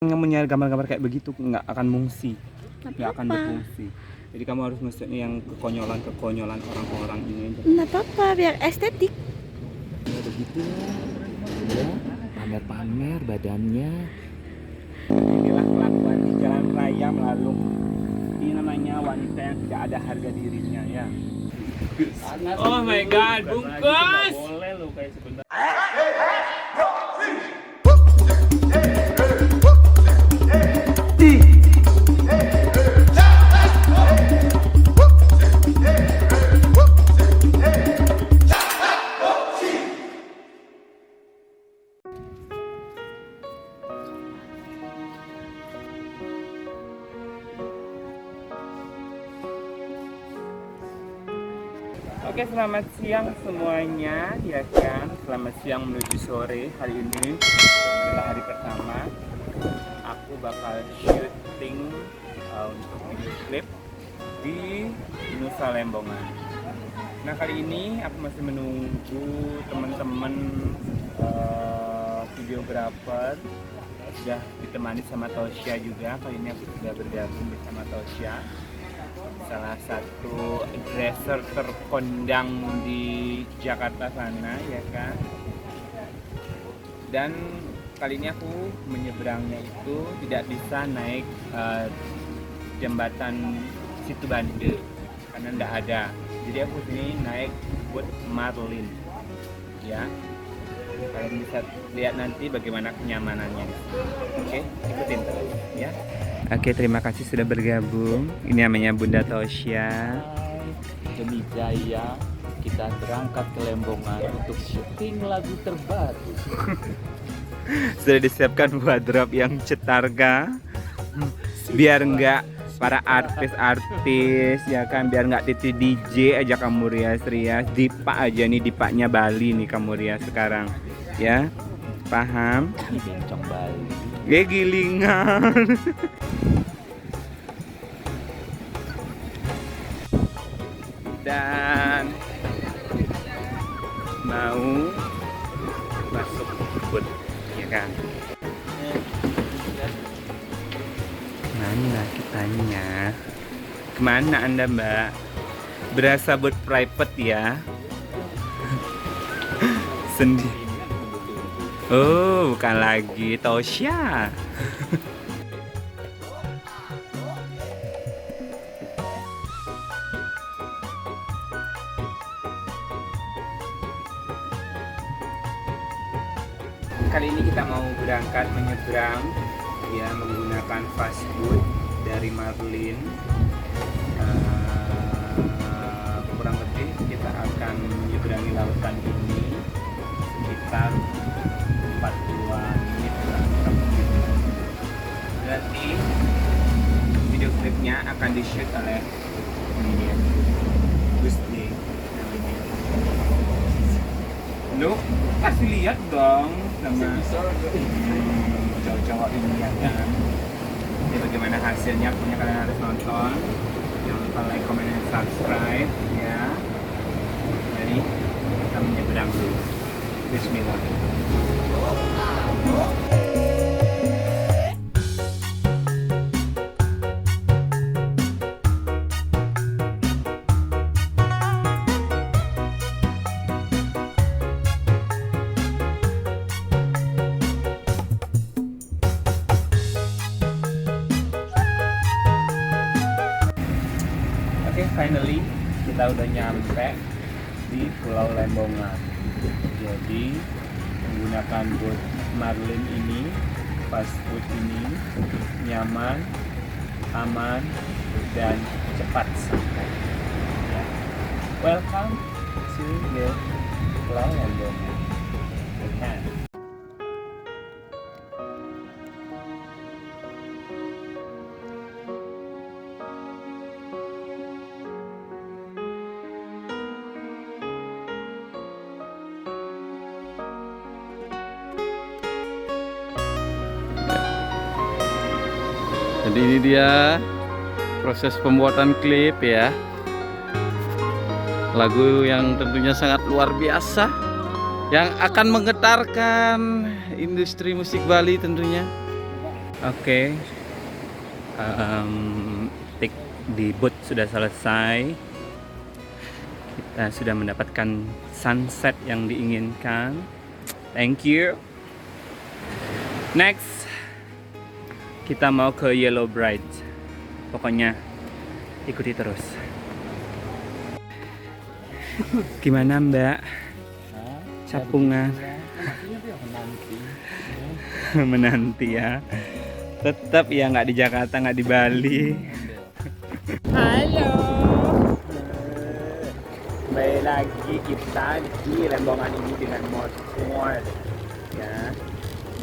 Yang gambar-gambar kayak begitu nggak akan mungsi, nggak akan apa-apa. berfungsi. Jadi kamu harus mesti yang kekonyolan orang-orang ini. Nggak apa-apa, biar estetik. Ya begitu ya, pamer-pamer badannya. Inilah kelakuan di jalan raya melalui. Ini namanya wanita yang tidak ada harga dirinya ya. Oh my god, bungkus! Boleh lo kayak sebentar. Oke, selamat siang semuanya, ya kan? Selamat siang menuju sore. Hari ini adalah hari pertama. Aku bakal syuting untuk video klip di Nusa Lembongan. Nah, kali ini aku masih menunggu teman-teman videografer. Sudah ditemani sama Tosya juga. Kali ini aku sudah bergabung bersama Tosya, salah satu dresser terkondang di Jakarta sana, ya kan. Dan kali ini aku menyeberangnya itu tidak bisa naik jembatan Situ Bande karena tidak ada. Jadi aku sini naik buat Marlin, ya. Kalian bisa lihat nanti bagaimana kenyamanannya. Oke, ikutin terus, ya. Oke, terima kasih sudah bergabung. Ini namanya Bunda Tosya. Demi Jaya, kita berangkat ke Lembongan untuk syuting lagu terbaru. Sudah disiapkan wardrobe yang cetarga, biar enggak para artis-artis, ya kan, biar enggak Titi DJ aja kamu rias-rias. Dipa aja nih, Dipanya Bali nih kamu rias sekarang, ya. Paham? Di Bencong Bali. Gilingan. Dan mau masuk booth, ya kan? Mana kitanya? Kemana Anda, Mbak? Berasa booth private ya? Sendiri. Oh, bukan lagi Tosya. Kali ini kita mau berangkat menyeberang, ya, menggunakan fastboat dari Marlin. Kurang lebih kita akan menyeberangi lautan ini sekitar 40-an menit kurang lebih. Berarti video klipnya akan di-shoot oleh ini ya, Gusti. Lu kasih lihat dong sama cowok-cowok ini, ya kan. Jadi bagaimana hasilnya, punya kalian harus nonton. Jangan lupa like, comment, dan subscribe, ya. Jadi kita menyeberang dulu. Bismillah. Oke, finally kita udah nyampe di Pulau Lembongan. Jadi menggunakan boat Marlin ini, fastboat ini nyaman, aman, dan cepat sampai. Ya. Welcome to the Pulau Lembongan. Okay. Jadi ini dia proses pembuatan klip ya. Lagu yang tentunya sangat luar biasa, yang akan menggetarkan industri musik Bali tentunya. Oke, tik di booth sudah selesai. Kita sudah mendapatkan sunset yang diinginkan. Thank you. Next, kita mau ke Yellow Bright. Pokoknya ikuti terus. Gimana Mbak? Capungan. Menanti ya. Tetap ya, nggak di Jakarta, nggak di Bali. Halo. Kembali lagi kita di Lembongan ini dengan motor ya,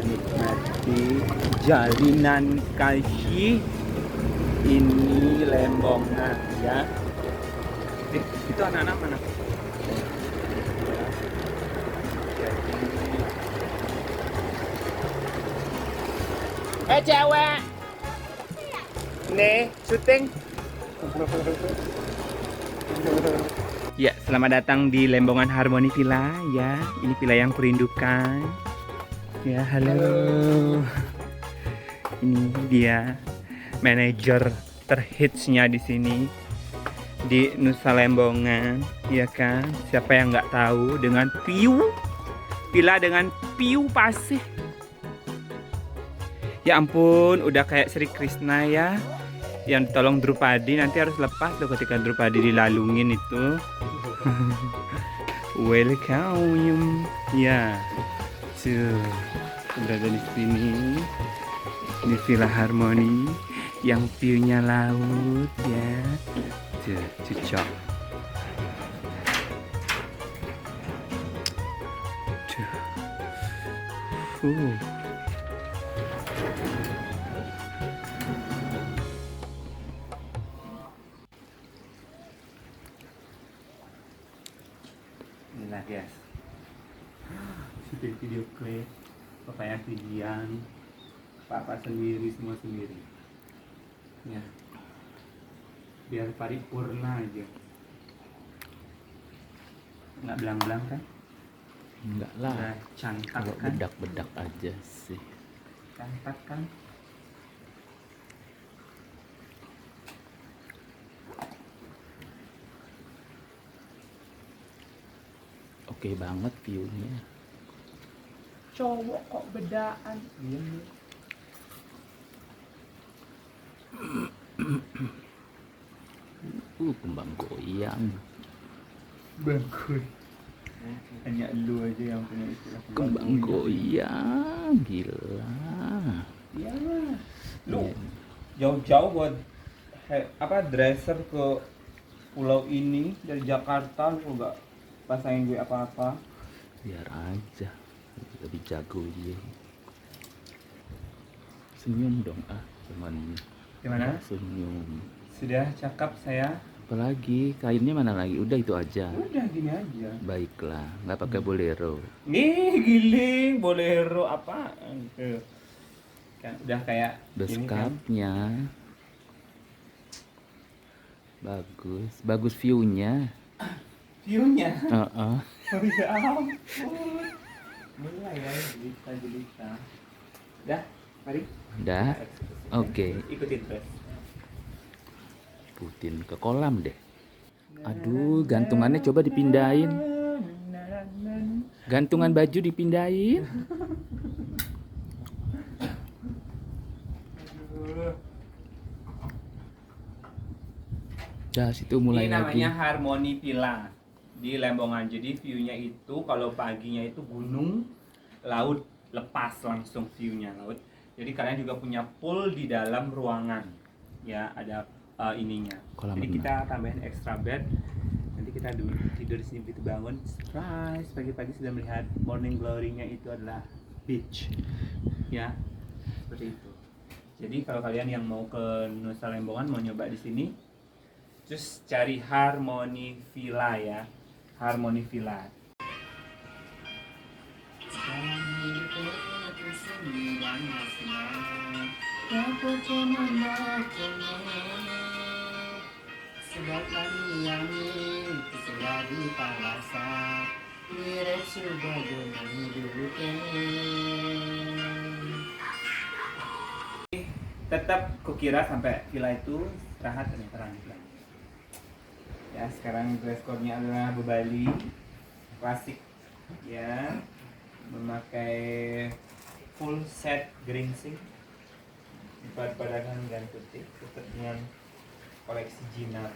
menikmati jalinan kasih ini Lembongan ya. Itu anak-anak mana? Cewek. Nih, syuting. Ya, selamat datang di Lembongan Harmony Villa ya. Ini villa yang kurindukan. Ya, halo. Ini dia manajer terhitsnya di sini di Nusa Lembongan, ya kan? Siapa yang nggak tahu dengan view villa dengan view pasir. Ya ampun, udah kayak Sri Krishna ya, yang tolong Drupadi. Nanti harus lepas loh ketika Drupadi dilalungin itu. Welcome ya, berada di sini di Villa Harmony yang view-nya laut ya. Cocok. Inilah guys, syuting video klip, papanya Vidian, papa sendiri, semua sendiri ya, biar paripurna aja, nggak belang-belang kan? Enggak lah, udah cantik kalau kan? bedak-bedak aja sih. Cantik kan? Oke banget view-nya. Cowok kok bedaan. Iya nih. Kembang goyang. Bagus. Hanya lu aja yang punya istilah Kembang goyang, gila. Iya lah. Lu Iya. jauh-jauh buat dresser ke pulau ini dari Jakarta, lu nggak pasangin gue apa-apa. Biar aja, lebih jago dia. Senyum dong temannya. Gimana? Senyum. Sudah cakep saya. Apalagi kainnya mana lagi? Udah itu aja. Udah gini aja. Baiklah, nggak pakai bolero. Nih giling bolero apa? Kan udah kayak ini kan. Beskapnya bagus, bagus view-nya. View-nya. Heeh. Oh ya ampun. Mulai ya jelita. Dah, mari. Udah. Oke. Ikutin terus. Putin ke kolam deh. Aduh, gantungannya coba dipindahin. Gantungan baju dipindahin. Dah, situ mulai Ini lagi. namanya Harmony Villa di Lembongan. Jadi view-nya itu kalau paginya itu gunung, laut, lepas langsung view-nya laut. Jadi kalian juga punya pool di dalam ruangan. Ya, ada ininya. Kolam Jadi renang. kita tambahin extra bed. Nanti kita tidur di sini begitu bangun, surprise, pagi-pagi sudah melihat morning glory-nya itu adalah beach. Ya, seperti itu. Jadi kalau kalian yang mau ke Nusa Lembongan mau nyoba di sini, terus cari Harmony Villa ya, Harmony Villa. tetap kukira sampai villa itu istirahat ternyata lanjut lagi. Ya sekarang dress code-nya adalah Bali klasik ya, memakai full set geringsing padangan dan putih tetap dengan koleksi Jinar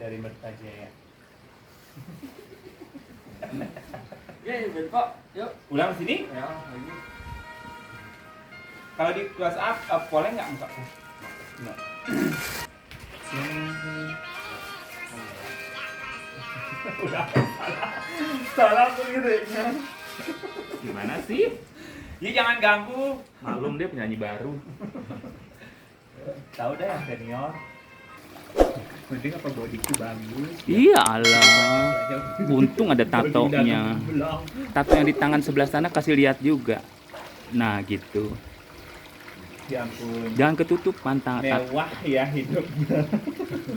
dari Mertajaya. Ya, Kok. Yuk. Ulang sini. Ya, lagi. Kalau di close up, boleh nggak mukaku? Nggak. Udah salah tuh gitu ya. Gimana sih? Ya jangan ganggu. Malum dia penyanyi baru. Tahu deh yang senior. Penting apa bodiku bagus. Iya Allah. Untung ada tatonya. Tato yang di tangan sebelah sana kasih lihat juga. Nah gitu. Ya ampun. Jangan ketutupan Mewah ya hidupnya.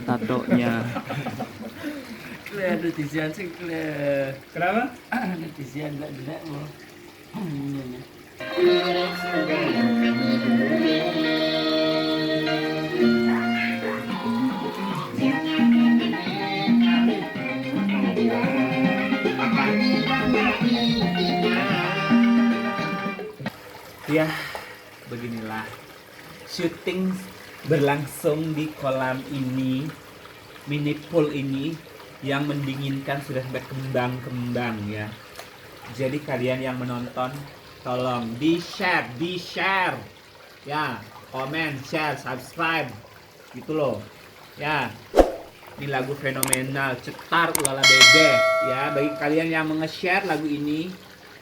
tatonya. Kle netizen sing kle. Kenapa? Netizen enggak jelek mau. Ini. Ya, beginilah syuting berlangsung di kolam ini, mini pool ini yang mendinginkan sudah sampai kembang-kembang ya. Jadi kalian yang menonton tolong di share ya, komen, share, subscribe gitu loh ya. Ini lagu fenomenal, cetar ulala bebe ya. Bagi kalian yang nge-share lagu ini,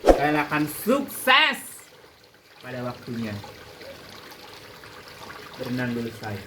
kalian akan sukses pada waktunya. Berenang dulu saya.